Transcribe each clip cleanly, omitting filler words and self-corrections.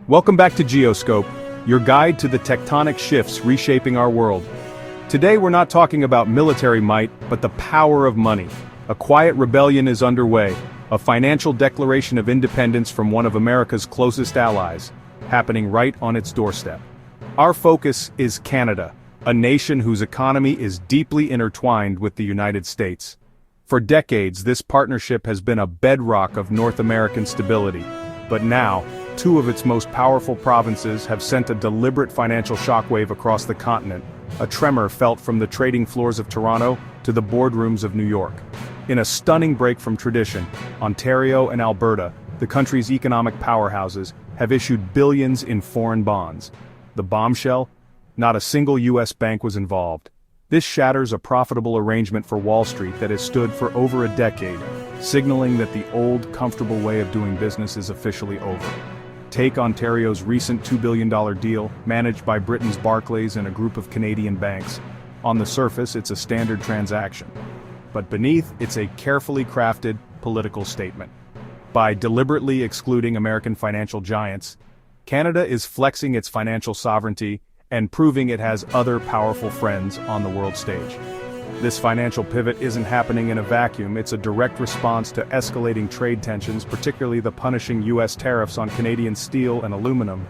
Welcome back to GeoScope, your guide to the tectonic shifts reshaping our world. Today we're not talking about military might, but the power of money. A quiet rebellion is underway, a financial declaration of independence from one of America's closest allies, happening right on its doorstep. Our focus is Canada, a nation whose economy is deeply intertwined with the United States. For decades, this partnership has been a bedrock of North American stability, but now, two of its most powerful provinces have sent a deliberate financial shockwave across the continent, a tremor felt from the trading floors of Toronto to the boardrooms of New York. In a stunning break from tradition, Ontario and Alberta, the country's economic powerhouses, have issued billions in foreign bonds. The bombshell? Not a single U.S. bank was involved. This shatters a profitable arrangement for Wall Street that has stood for over a decade, signaling that the old, comfortable way of doing business is officially over. Take Ontario's recent $2 billion deal, managed by Britain's Barclays and a group of Canadian banks. On the surface, it's a standard transaction. But beneath, it's a carefully crafted, political statement. By deliberately excluding American financial giants, Canada is flexing its financial sovereignty and proving it has other powerful friends on the world stage. This financial pivot isn't happening in a vacuum, it's a direct response to escalating trade tensions, particularly the punishing U.S. tariffs on Canadian steel and aluminum.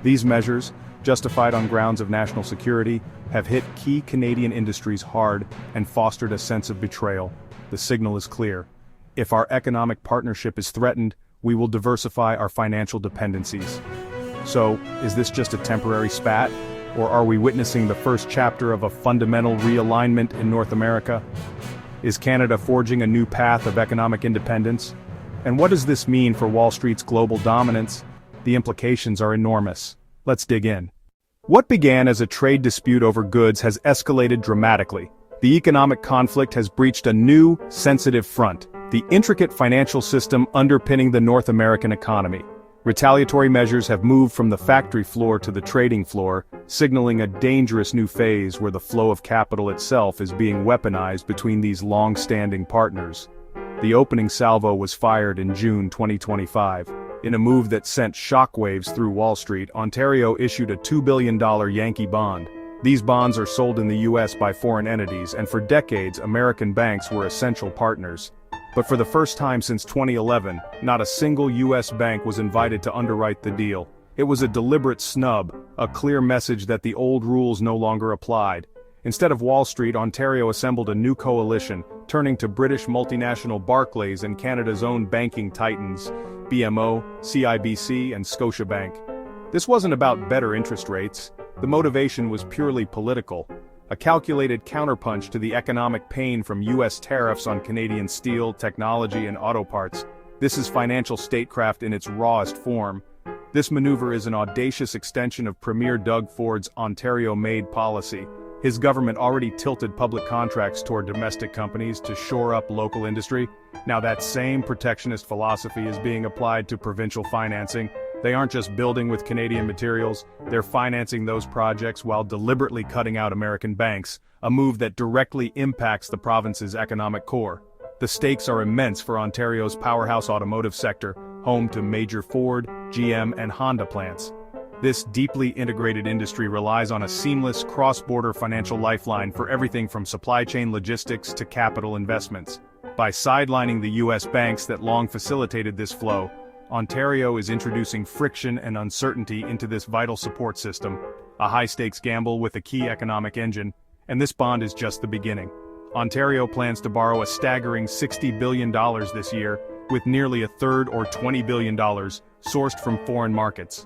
These measures, justified on grounds of national security, have hit key Canadian industries hard and fostered a sense of betrayal. The signal is clear. If our economic partnership is threatened, we will diversify our financial dependencies. So, is this just a temporary spat? Or are we witnessing the first chapter of a fundamental realignment in North America? Is Canada forging a new path of economic independence? And what does this mean for Wall Street's global dominance? The implications are enormous. Let's dig in. What began as a trade dispute over goods has escalated dramatically. The economic conflict has breached a new, sensitive front, the intricate financial system underpinning the North American economy. Retaliatory measures have moved from the factory floor to the trading floor, signaling a dangerous new phase where the flow of capital itself is being weaponized between these long-standing partners. The opening salvo was fired in June 2025. In a move that sent shockwaves through Wall Street, Ontario issued a $2 billion Yankee bond. These bonds are sold in the U.S. by foreign entities, and for decades, American banks were essential partners. But for the first time since 2011, not a single U.S. bank was invited to underwrite the deal. It was a deliberate snub, a clear message that the old rules no longer applied. Instead of Wall Street, Ontario assembled a new coalition, turning to British multinational Barclays and Canada's own banking titans, BMO, CIBC, and Scotiabank. This wasn't about better interest rates. The motivation was purely political. A calculated counterpunch to the economic pain from U.S. tariffs on Canadian steel, technology, and auto parts. This is financial statecraft in its rawest form. This maneuver is an audacious extension of Premier Doug Ford's Ontario-made policy. His government already tilted public contracts toward domestic companies to shore up local industry. Now that same protectionist philosophy is being applied to provincial financing. They aren't just building with Canadian materials, they're financing those projects while deliberately cutting out American banks, a move that directly impacts the province's economic core. The stakes are immense for Ontario's powerhouse automotive sector, home to major Ford, GM, and Honda plants. This deeply integrated industry relies on a seamless cross-border financial lifeline for everything from supply chain logistics to capital investments. By sidelining the U.S. banks that long facilitated this flow, Ontario is introducing friction and uncertainty into this vital support system, a high-stakes gamble with a key economic engine, and this bond is just the beginning. Ontario plans to borrow a staggering $60 billion this year, with nearly a third or $20 billion sourced from foreign markets.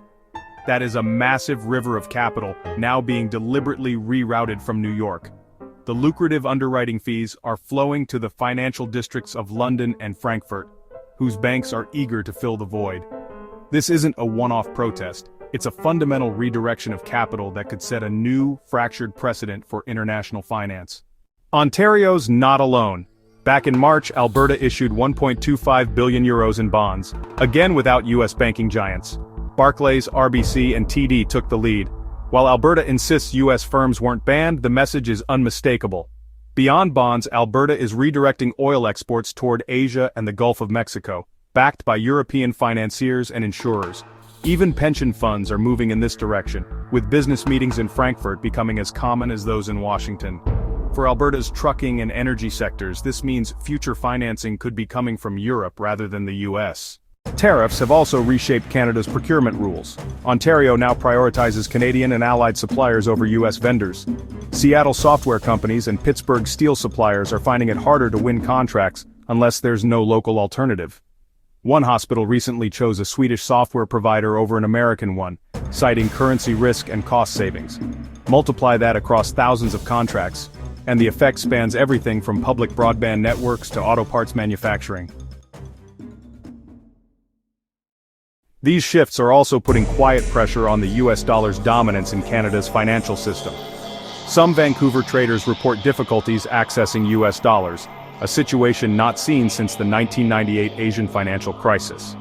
That is a massive river of capital now being deliberately rerouted from New York. The lucrative underwriting fees are flowing to the financial districts of London and Frankfurt, whose banks are eager to fill the void. This isn't a one-off protest, it's a fundamental redirection of capital that could set a new, fractured precedent for international finance. Ontario's not alone. Back in March, Alberta issued €1.25 billion in bonds, again without U.S. banking giants. Barclays, RBC, and TD took the lead. While Alberta insists U.S. firms weren't banned, the message is unmistakable. Beyond bonds, Alberta is redirecting oil exports toward Asia and the Gulf of Mexico, backed by European financiers and insurers. Even pension funds are moving in this direction, with business meetings in Frankfurt becoming as common as those in Washington. For Alberta's trucking and energy sectors, this means future financing could be coming from Europe rather than the US. Tariffs have also reshaped Canada's procurement rules. Ontario now prioritizes Canadian and allied suppliers over US vendors. Seattle software companies and Pittsburgh steel suppliers are finding it harder to win contracts unless there's no local alternative. One hospital recently chose a Swedish software provider over an American one, citing currency risk and cost savings. Multiply that across thousands of contracts, and the effect spans everything from public broadband networks to auto parts manufacturing. These shifts are also putting quiet pressure on the US dollar's dominance in Canada's financial system. Some Vancouver traders report difficulties accessing US dollars, a situation not seen since the 1998 Asian financial crisis.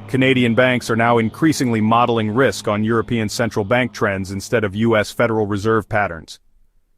Canadian banks are now increasingly modeling risk on European central bank trends instead of US Federal Reserve patterns.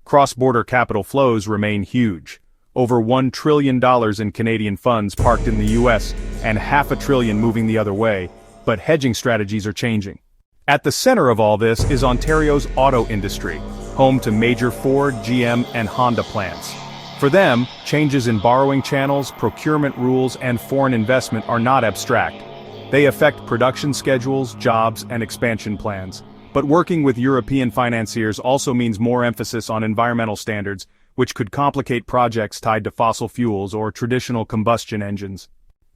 Cross-border capital flows remain huge. Over $1 trillion in Canadian funds parked in the US and $500 billion moving the other way, but hedging strategies are changing. At the center of all this is Ontario's auto industry, home to major Ford, GM, and Honda plants. For them, changes in borrowing channels, procurement rules, and foreign investment are not abstract. They affect production schedules, jobs, and expansion plans. But working with European financiers also means more emphasis on environmental standards, which could complicate projects tied to fossil fuels or traditional combustion engines.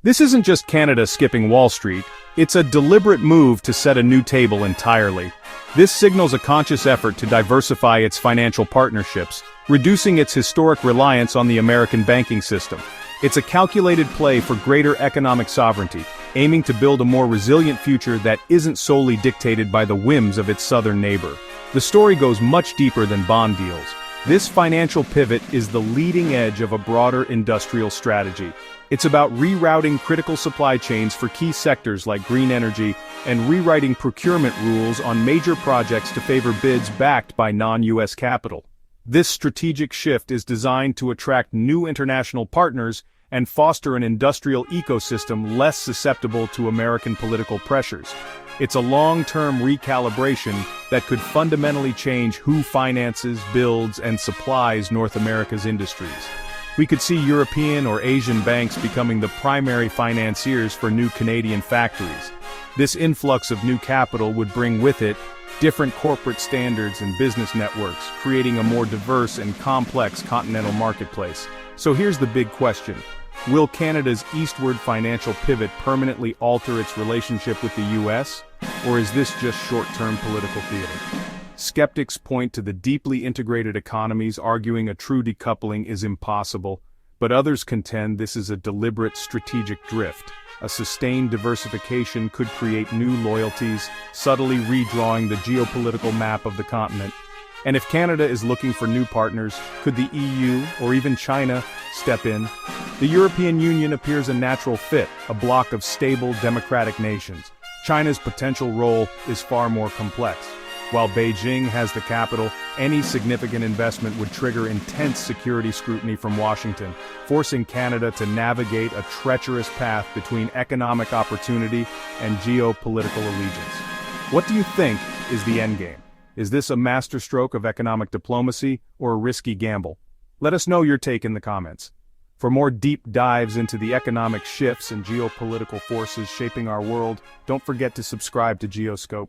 This isn't just Canada skipping Wall Street, it's a deliberate move to set a new table entirely. This signals a conscious effort to diversify its financial partnerships, reducing its historic reliance on the American banking system. It's a calculated play for greater economic sovereignty, aiming to build a more resilient future that isn't solely dictated by the whims of its southern neighbor. The story goes much deeper than bond deals. This financial pivot is the leading edge of a broader industrial strategy. It's about rerouting critical supply chains for key sectors like green energy and rewriting procurement rules on major projects to favor bids backed by non-US capital. This strategic shift is designed to attract new international partners and foster an industrial ecosystem less susceptible to American political pressures. It's a long-term recalibration that could fundamentally change who finances, builds, and supplies North America's industries. We could see European or Asian banks becoming the primary financiers for new Canadian factories. This influx of new capital would bring with it different corporate standards and business networks, creating a more diverse and complex continental marketplace. So here's the big question. Will Canada's eastward financial pivot permanently alter its relationship with the US, or is this just short-term political theater? Skeptics point to the deeply integrated economies, arguing a true decoupling is impossible, but others contend this is a deliberate strategic drift. A sustained diversification could create new loyalties, subtly redrawing the geopolitical map of the continent. And if Canada is looking for new partners, could the EU, or even China, step in? The European Union appears a natural fit, a bloc of stable, democratic nations. China's potential role is far more complex. While Beijing has the capital, any significant investment would trigger intense security scrutiny from Washington, forcing Canada to navigate a treacherous path between economic opportunity and geopolitical allegiance. What do you think is the endgame? Is this a masterstroke of economic diplomacy or a risky gamble? Let us know your take in the comments. For more deep dives into the economic shifts and geopolitical forces shaping our world, don't forget to subscribe to GeoScope.